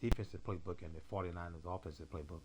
defensive playbook and the 49ers offensive playbook.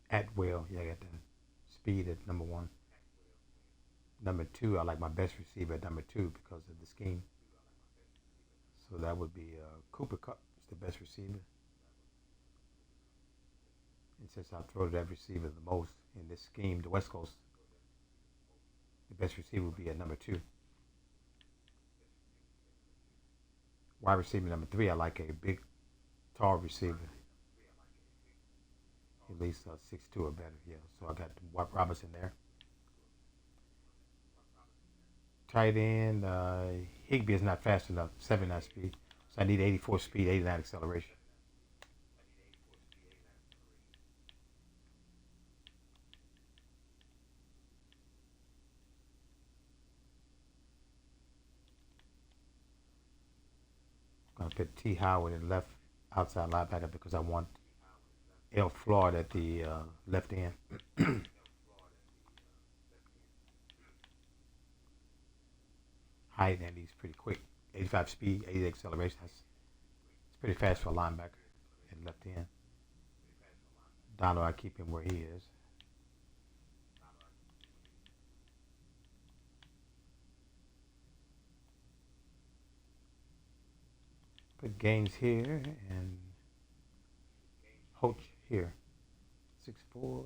At will, yeah, I got the speed at number one. Number two, I like my best receiver at number two because of the scheme. So that would be Cooper Cup is the best receiver. And since I throw to that receiver the most in this scheme, the West Coast, the best receiver would be at number two. Wide receiver number three, I like a big, tall receiver, at least 6'2" or better. Yeah, so I got Robinson there. Tight end, Higby is not fast enough, 79 speed. So I need 84 speed, 89 acceleration. I'm going to put T. Howard in left outside linebacker because I want L. Floyd at the left end. Height, and he's pretty quick. 85 speed, 80 acceleration. It's pretty fast for a linebacker at left end. Donald, I keep him where he is. Put Gaines here and Hoach here. 6'4", 6'1".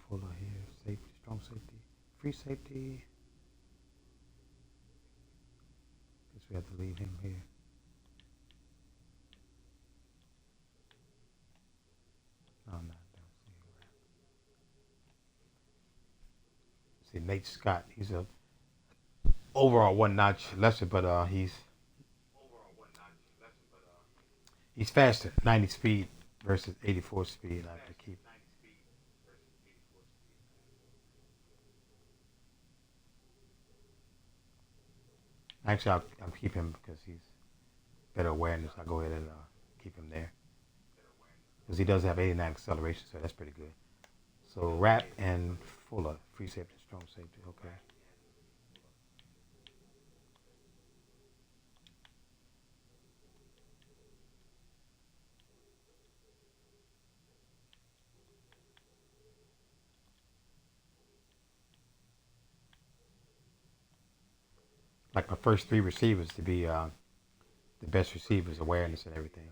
Put Fuller here. Safety, strong safety. Free safety. Guess we have to leave him here. No, no, don't see. See, Nate Scott. He's a overall one notch lesser, but he's faster. 90 speed versus 84 speed. I have to keep. Actually, I'll keep him because he's better awareness. I'll go ahead and keep him there because he does have 89 acceleration, so that's pretty good. So Rapp and Fuller, free safety, strong safety. Okay. Like my first three receivers to be the best receivers, awareness and everything.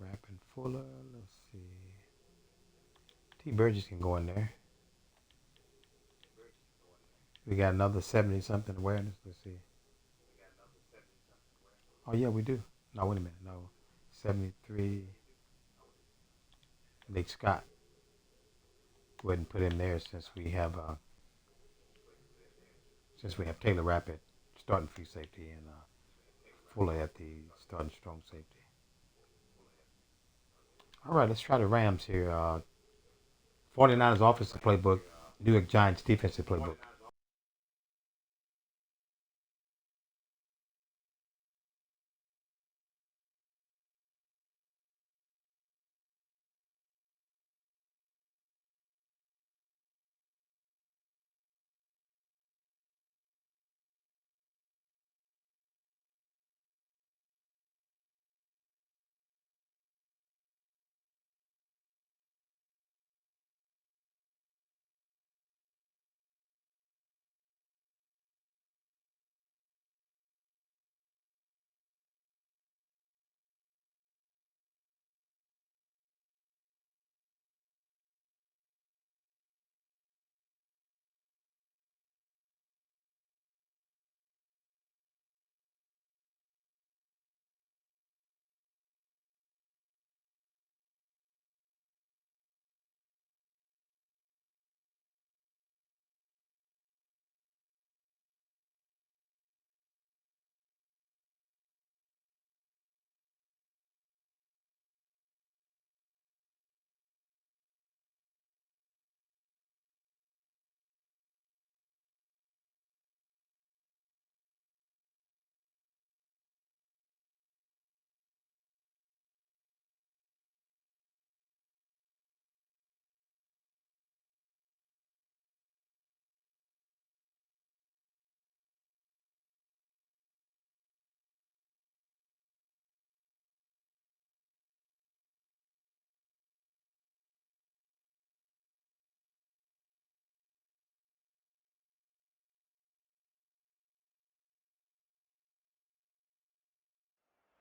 Rapp and Fuller. Let's see. T. Burgess can go in there. We got another 70 something awareness. Let's see. Oh yeah, we do. No, wait a minute. No, 73. Nate Scott. Go ahead and put in there since we have Taylor Rapp at starting free safety and Fuller at the starting strong safety. All right, let's try the Rams here. 49ers offensive playbook, New York Giants defensive playbook.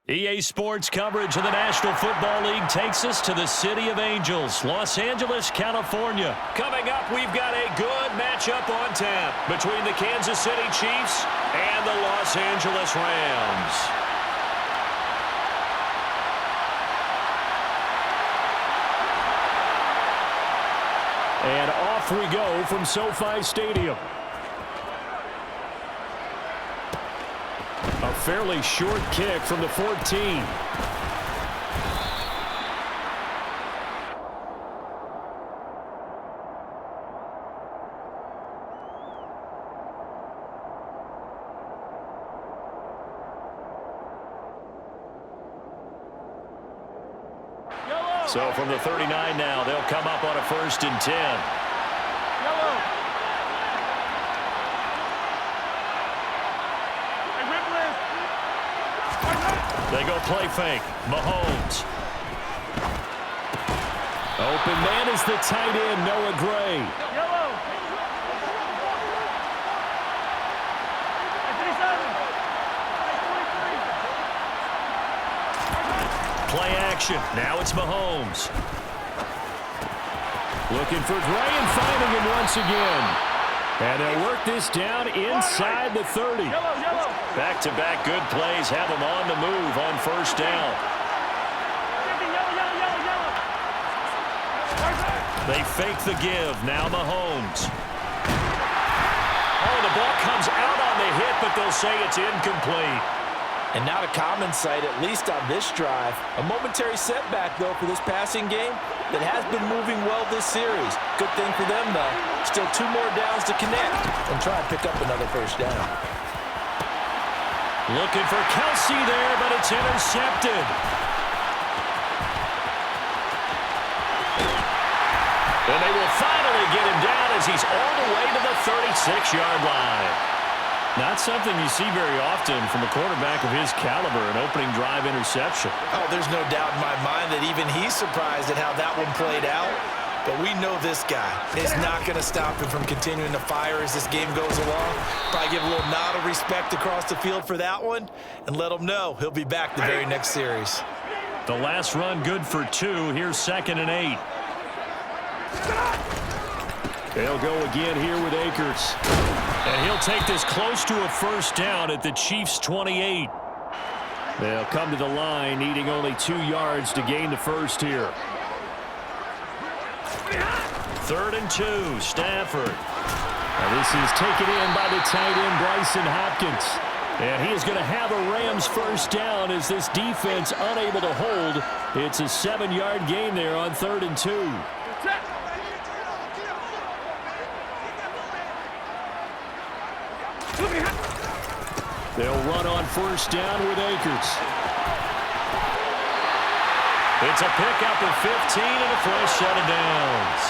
EA Sports coverage of the National Football League takes us to the City of Angels, Los Angeles, California. Coming up, we've got a good matchup on tap between the Kansas City Chiefs and the Los Angeles Rams. And off we go from SoFi Stadium. A fairly short kick from the 14. So from the 39 now, they'll come up on a 1st and 10. They go play fake. Mahomes. Open man is the tight end, Noah Gray. Play action. Now it's Mahomes. Looking for Gray and finding him once again. And they'll work this down inside the 30. Back-to-back good plays have them on the move on 1st down. They fake the give. Now Mahomes. Oh, the ball comes out on the hit, but they'll say it's incomplete. And not a common sight, at least on this drive. A momentary setback, though, for this passing game that has been moving well this series. Good thing for them, though. Still 2 more downs to connect and try and pick up another 1st down. Looking for Kelsey there, but it's intercepted. And they will finally get him down as he's all the way to the 36-yard line. Not something you see very often from a quarterback of his caliber, an opening drive interception. Oh, there's no doubt in my mind that even he's surprised at how that one played out. But we know this guy is not going to stop him from continuing to fire as this game goes along. Probably give a little nod of respect across the field for that one and let him know he'll be back the very next series. The last run good for 2. Here's 2nd and 8. They'll go again here with Akers. And he'll take this close to a 1st down at the Chiefs' 28. They'll come to the line, needing only 2 yards to gain the 1st here. 3rd and 2, Stafford. Now this is taken in by the tight end, Bryson Hopkins. And he is going to have a Rams 1st down as this defense unable to hold. It's a 7-yard gain there on 3rd and 2. They'll run on 1st down with Akers. It's a pickup of 15 and a fresh set of downs.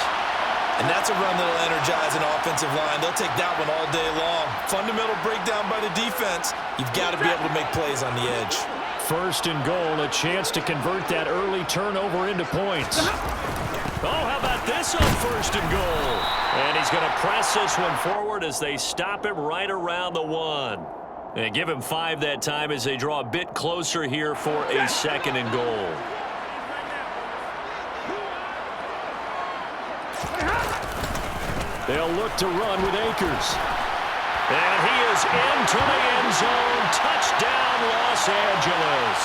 And that's a run that'll energize an offensive line. They'll take that one all day long. Fundamental breakdown by the defense. You've got to be able to make plays on the edge. 1st and goal, a chance to convert that early turnover into points. Oh, how about this on 1st and goal? And he's going to press this one forward as they stop him right around the 1. And give him 5 that time as they draw a bit closer here for a 2nd and goal. They'll look to run with Akers. And he is into the end zone. Touchdown, Los Angeles.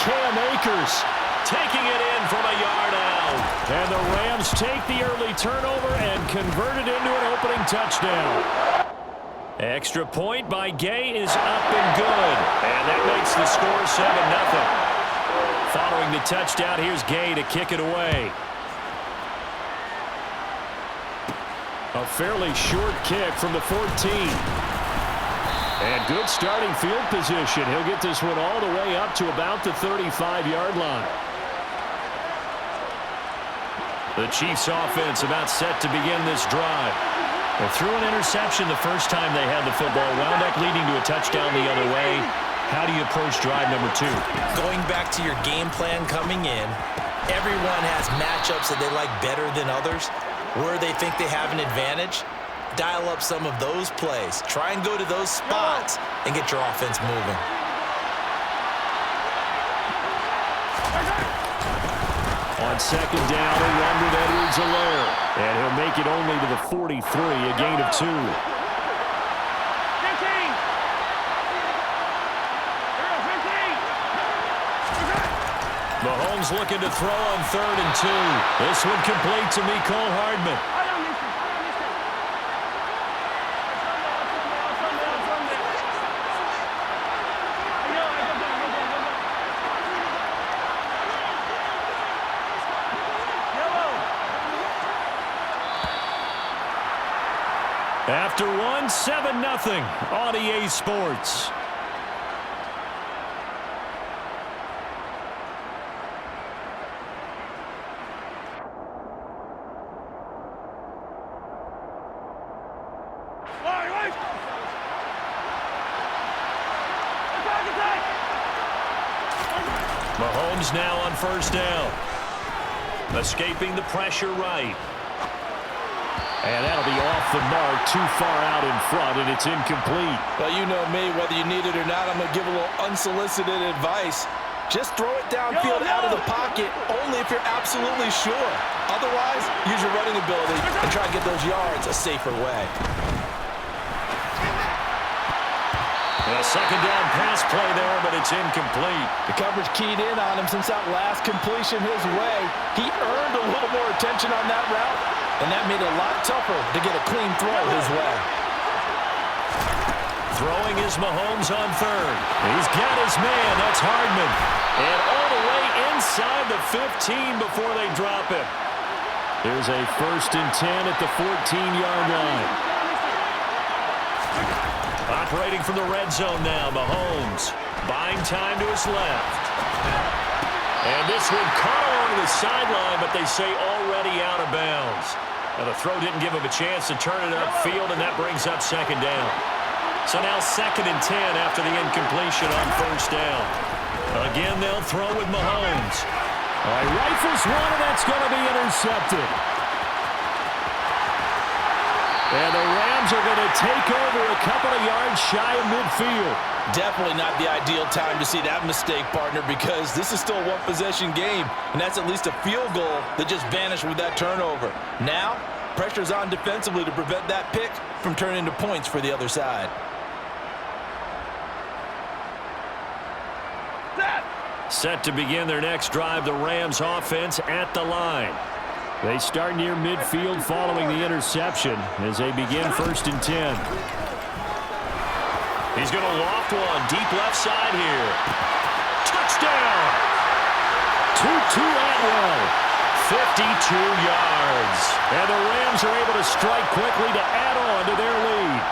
Cam Akers taking it in from a yard out. And the Rams take the early turnover and convert it into an opening touchdown. Extra point by Gay is up and good. And that makes the score 7-0. Following the touchdown, here's Gay to kick it away. A fairly short kick from the 14. And good starting field position. He'll get this one all the way up to about the 35-yard line. The Chiefs offense about set to begin this drive. They threw an interception the first time they had the football. Wound up leading to a touchdown the other way. How do you approach drive number 2? Going back to your game plan coming in, everyone has matchups that they like better than others. Where they think they have an advantage, dial up some of those plays. Try and go to those spots and get your offense moving. On second down, a run with Edwards-Helaire. And he'll make it only to the 43, a gain of 2. Mahomes looking to throw on 3rd and 2. This one complete to Mecole Hardman. After one, 7-0 on EA Sports. Mahomes now on 1st down. Escaping the pressure right. And that'll be off the mark, too far out in front, and it's incomplete. Well, you know me, whether you need it or not, I'm going to give a little unsolicited advice. Just throw it downfield out of the pocket, only if you're absolutely sure. Otherwise, use your running ability and try to get those yards a safer way. A second down pass play there, but it's incomplete. The coverage keyed in on him since that last completion his way. He earned a little more attention on that route, and that made it a lot tougher to get a clean throw his way. Throwing is Mahomes on 3rd. He's got his man. That's Hardman. And all the way inside the 15 before they drop him. There's a 1st and 10 at the 14-yard line. Operating from the red zone now, Mahomes buying time to his left. And this one caught along the sideline, but they say already out of bounds. Now the throw didn't give him a chance to turn it upfield, and that brings up 2nd down. So now 2nd and 10 after the incompletion on 1st down. Again, they'll throw with Mahomes. All right, rifles one, and that's going to be intercepted. And the Rams are going to take over a couple of yards shy of midfield. Definitely not the ideal time to see that mistake, partner, because this is still a one-possession game, and that's at least a field goal that just vanished with that turnover. Now, pressure's on defensively to prevent that pick from turning into points for the other side. Set to begin their next drive, the Rams offense at the line. They start near midfield following the interception as they begin 1st and 10. He's going to loft one deep left side here. Touchdown! Tutu Atwell, 52 yards. And the Rams are able to strike quickly to add on to their lead.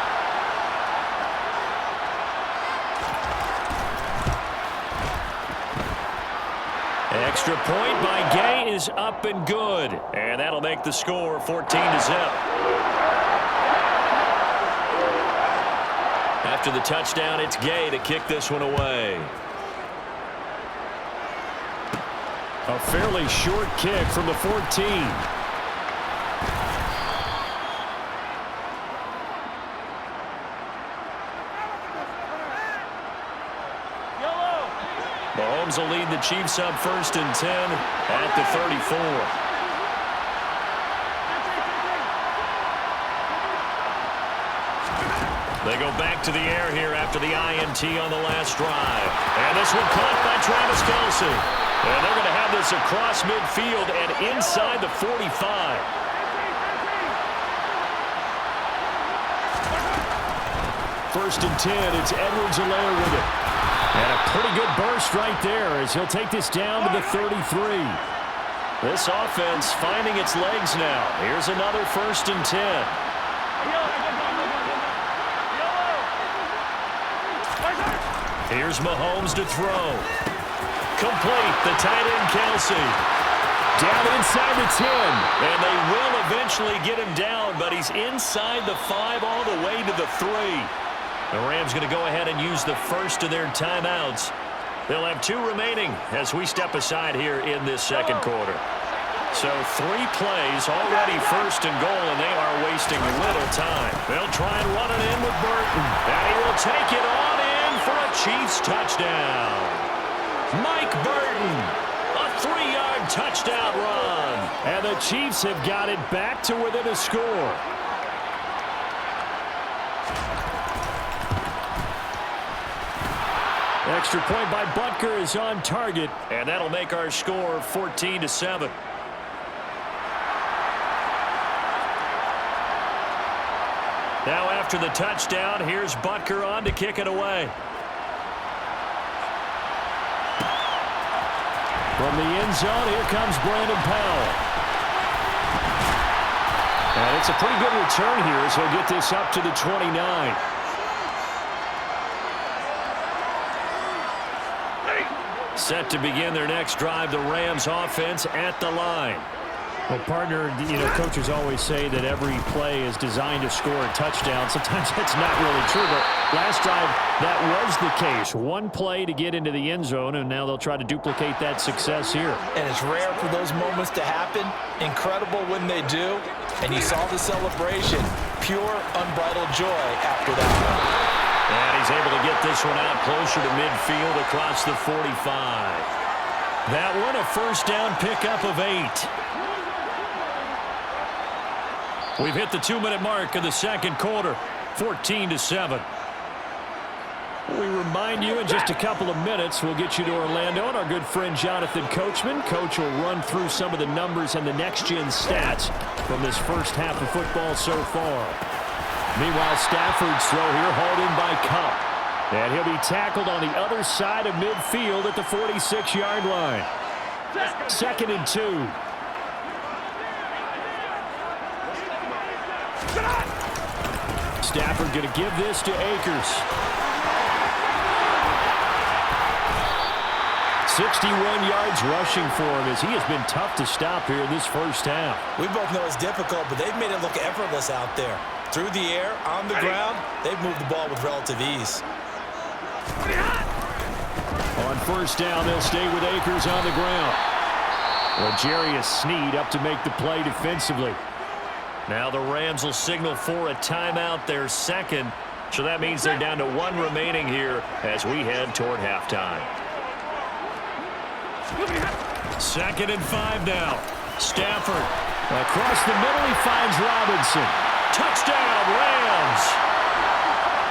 Extra point by Gay is up and good. And that'll make the score 14-0. After the touchdown, it's Gay to kick this one away. A fairly short kick from the 14. Mahomes will lead the Chiefs up 1st and 10 at the 34. They go back to the air here after the INT on the last drive. And this one caught by Travis Kelce. And they're going to have this across midfield and inside the 45. First and 10, it's Edwards-Helaire with it. And a pretty good burst right there as he'll take this down to the 33. This offense finding its legs now. Here's another 1st and 10. Here's Mahomes to throw. Complete, the tight end Kelce. Down inside the 10. And they will eventually get him down, but he's inside the 5 all the way to the 3. The Rams going to go ahead and use the first of their timeouts. They'll have 2 remaining as we step aside here in this second quarter. So 3 plays, already 1st and goal, and they are wasting little time. They'll try and run it in with Burton. And he will take it on in for a Chiefs touchdown. Mike Burton, a 3-yard touchdown run. And the Chiefs have got it back to within a score. Extra point by Butker is on target, and that'll make our score 14-7. Now after the touchdown, here's Butker on to kick it away. From the end zone, here comes Brandon Powell. And it's a pretty good return here as he'll get this up to the 29. Set to begin their next drive, the Rams offense at the line. Well, partner, coaches always say that every play is designed to score a touchdown. Sometimes that's not really true, but last drive, that was the case. One play to get into the end zone, and now they'll try to duplicate that success here. And it's rare for those moments to happen. Incredible when they do. And you saw the celebration. Pure, unbridled joy after that one. And he's able to get this one out closer to midfield across the 45. That one a first down pickup of 8. We've hit the 2-minute mark of the second quarter, 14-7. We remind you in just a couple of minutes, we'll get you to Orlando and our good friend Jonathan Coachman. Coach will run through some of the numbers and the next-gen stats from this first half of football so far. Meanwhile, Stafford's throw here hauled in by Cup. And he'll be tackled on the other side of midfield at the 46-yard line. 2nd and 2. Stafford going to give this to Akers. 61 yards rushing for him as he has been tough to stop here in this first half. We both know it's difficult, but they've made it look effortless out there. Through the air, on the ground, they've moved the ball with relative ease. On first down, they'll stay with Akers on the ground. Well, Jarius Sneed up to make the play defensively. Now the Rams will signal for a timeout, their second. So that means they're down to 1 remaining here as we head toward halftime. 2nd and 5 now. Stafford. Across the middle, he finds Robinson. Touchdown, Rams.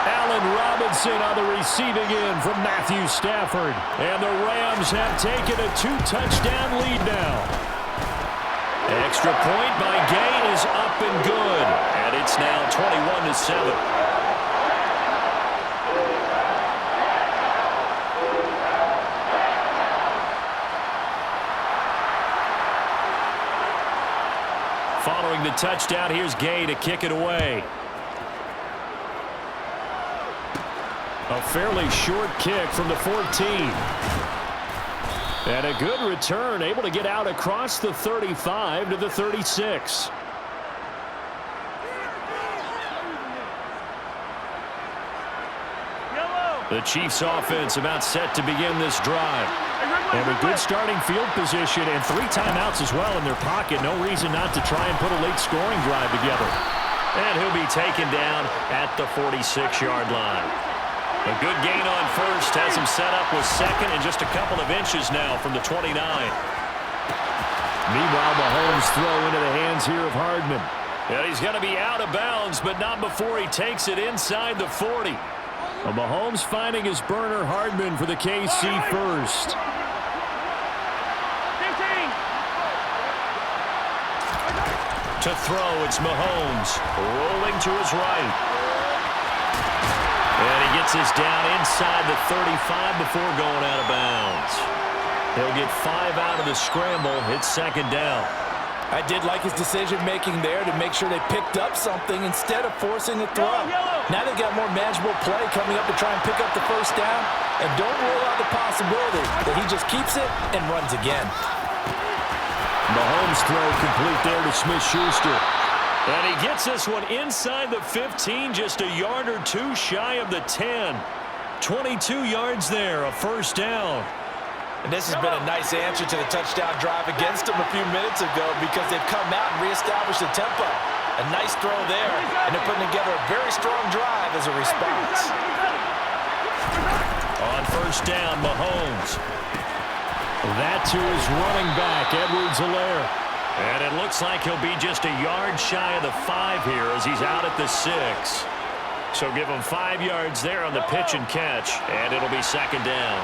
Allen Robinson on the receiving end from Matthew Stafford. And the Rams have taken a 2-touchdown lead now. Extra point by Gay is up and good. And it's now 21-7. Following the touchdown, here's Gay to kick it away. A fairly short kick from the 14. And a good return, able to get out across the 35 to the 36. The Chiefs offense about set to begin this drive. And a good starting field position and 3 timeouts as well in their pocket. No reason not to try and put a late scoring drive together. And he'll be taken down at the 46-yard line. A good gain on first has him set up with second and just a couple of inches now from the 29. Meanwhile, Mahomes throw into the hands here of Hardman. And he's going to be out of bounds, but not before he takes it inside the 40. Well, Mahomes finding his burner Hardman for the KC first. To throw, it's Mahomes rolling to his right. And he gets this down inside the 35 before going out of bounds. He'll get 5 out of the scramble. It's 2nd down. I did like his decision-making there to make sure they picked up something instead of forcing a throw. Now they've got more manageable play coming up to try and pick up the first down. And don't rule out the possibility that he just keeps it and runs again. Mahomes throw complete there to Smith-Schuster. And he gets this one inside the 15, just a yard or 2 shy of the 10. 22 yards there, a first down. And this has been a nice answer to the touchdown drive against them a few minutes ago because they've come out and reestablished the tempo. A nice throw there, and they're putting together a very strong drive as a response. On first down, Mahomes. That to his running back, Edwards-Helaire. And it looks like he'll be just a yard shy of the 5 here as he's out at the 6. So give him 5 yards there on the pitch and catch, and it'll be second down.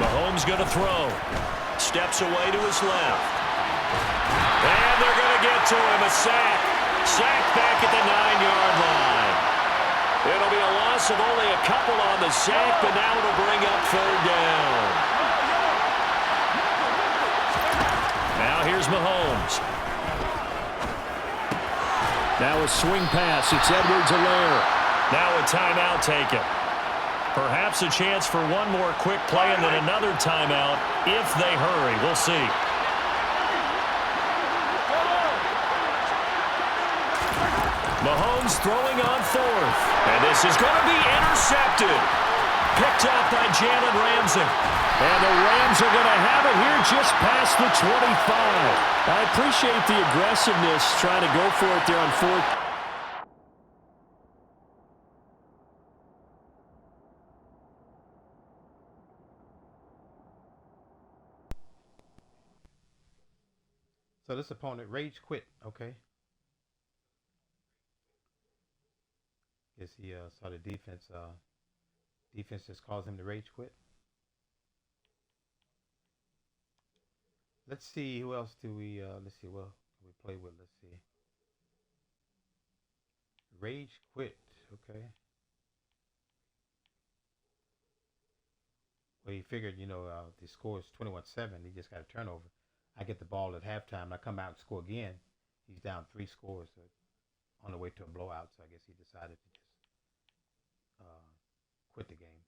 Mahomes going to throw. Steps away to his left. And they're going to get to him. A sack. Sack back at the 9-yard line. It'll be a loss of only a couple on the sack, but now it'll bring up third down. Now here's Mahomes. Now a swing pass. It's Edwards-Helaire. Now a timeout taken. Perhaps a chance for one more quick play and then another timeout if they hurry. We'll see. Mahomes throwing on 4th. And this is going to be intercepted. Picked up by Jalen Ramsey. And the Rams are going to have it here just past the 25. I appreciate the aggressiveness trying to go for it there on 4th. So this opponent rage quit, okay? Guess he saw the defense just caused him to rage quit. Let's see who else do we let's see well we play with. Let's see. Rage quit, okay. Well, he figured, the score is 21-7. He just got a turnover. I get the ball at halftime. I come out and score again. He's down 3 scores, so on the way to a blowout. So I guess he decided to just quit the game.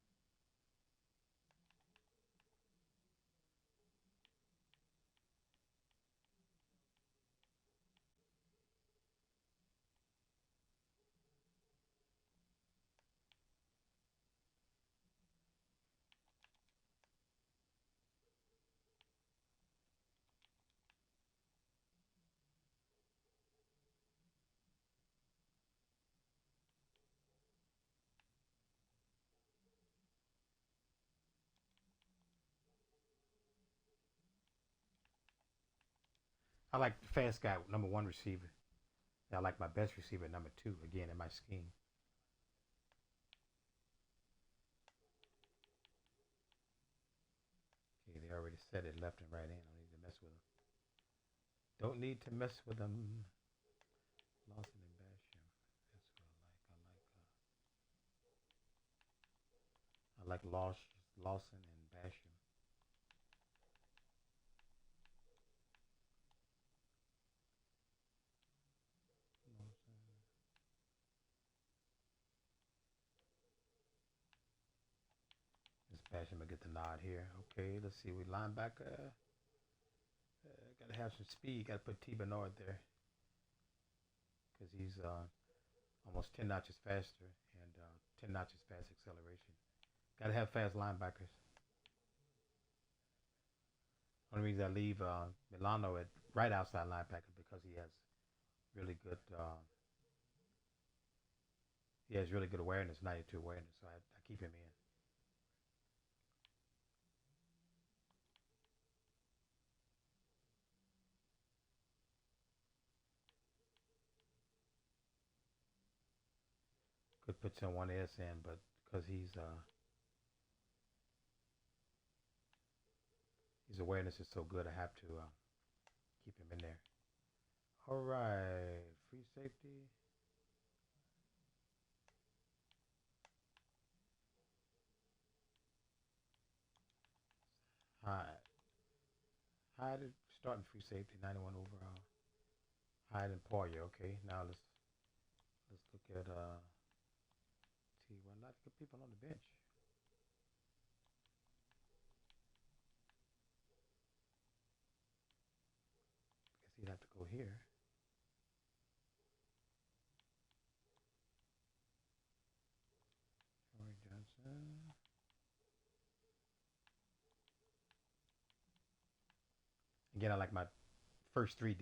I like the fast guy, number 1 receiver. I like my best receiver, number 2, again, in my scheme. Okay, they already said it left and right hand. I don't need to mess with them. Don't need to mess with them. Lawson and Basham. That's what I like. I like Lawson and Basham. Basham will get the nod here. Okay, let's see. We linebacker. Got to have some speed. Got to put T. Bernard there because he's almost 10 notches faster and 10 notches fast acceleration. Got to have fast linebackers. Only reason I leave Milano at right outside linebacker because he has really good awareness, 92 awareness. So I keep him in. Could put someone else in, but because his awareness is so good, I have to keep him in there. All right, free safety. Hyde starting free safety, 91 overall. Hyde and Poirier. Okay, now let's look at T. Well, not good people on the bench. Guess he'd have to go here. Troy Johnson. Again, I like my first 3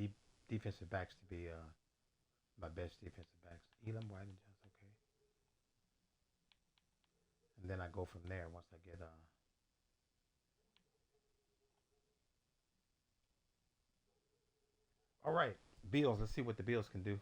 defensive backs to be my best defensive backs. Elam, White, and Johnson. Okay. and then I go from there once I get all right, Bills. Let's see what the Bills can do.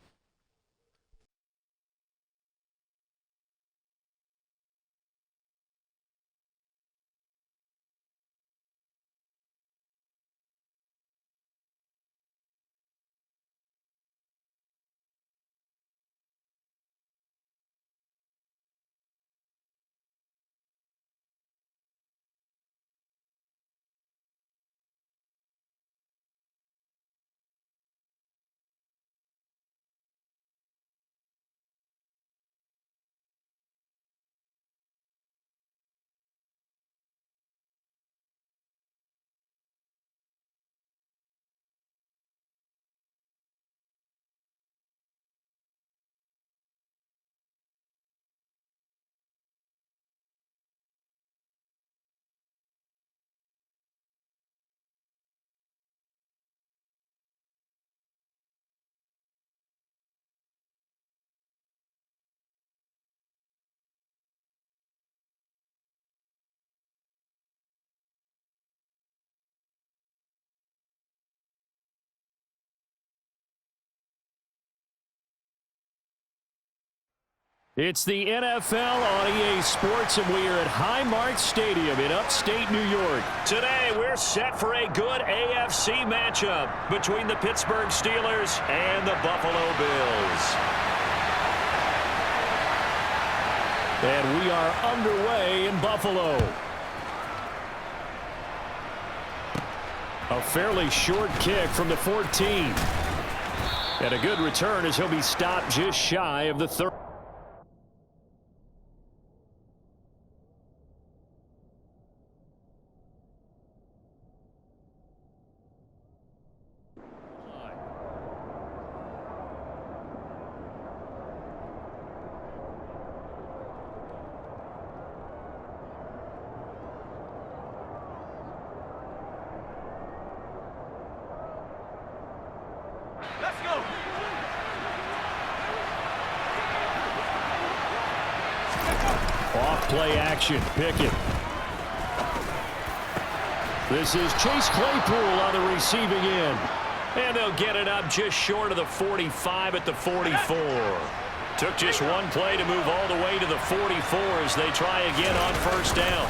It's the NFL on EA Sports, and we are at Highmark Stadium in upstate New York. Today, we're set for a good AFC matchup between the Pittsburgh Steelers and the Buffalo Bills. And we are underway in Buffalo. A fairly short kick from the 14. And a good return as he'll be stopped just shy of the 30. Off-play action. Pickett. This is Chase Claypool on the receiving end. And they'll get it up just short of the 45 at the 44. Took just one play to move all the way to the 44 as they try again on first down.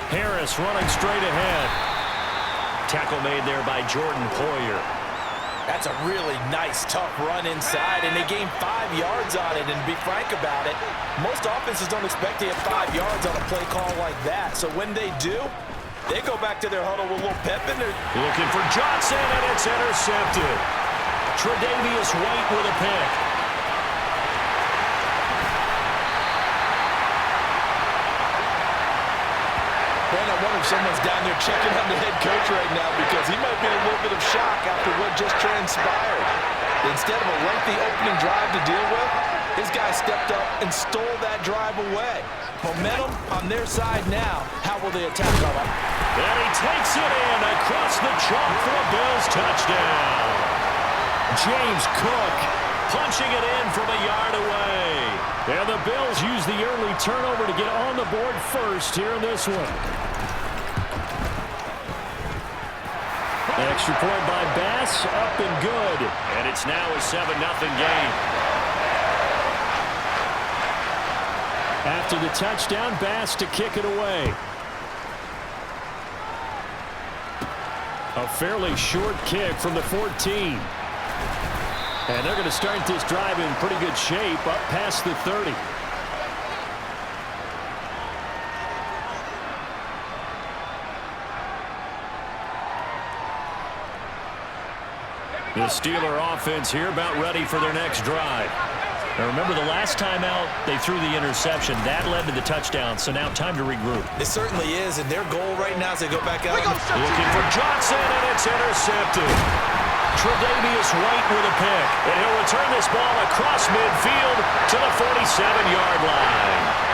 Harris running straight ahead. Tackle made there by Jordan Poyer. That's a really nice, tough run inside, and they gained 5 yards on it. And to be frank about it, most offenses don't expect to get 5 yards on a play call like that. So when they do, they go back to their huddle with a little pep in there. Looking for Johnson, and it's intercepted. Tre'Davious White with a pick. Man, I wonder if someone's down there checking on the head coach right now because he might be in a little bit of shock after what just transpired. Instead of a lengthy opening drive to deal with, his guy stepped up and stole that drive away. Momentum on their side now. How will they attack on it? And he takes it in across the chalk for a Bills touchdown. James Cook punching it in from a yard away. And the Bills use the early turnover to get on the board first here in this one. Extra point by Bass, up and good. And it's now a 7-0 game. After the touchdown, Bass to kick it away. A fairly short kick from the 14. And they're going to start this drive in pretty good shape up past the 30. The Steeler offense here about ready for their next drive. Now remember, the last time out, they threw the interception. That led to the touchdown, so now time to regroup. It certainly is, and their goal right now is to go back out. Looking for Johnson, and it's intercepted. Tre'Davious White with a pick, and he'll return this ball across midfield to the 47-yard line.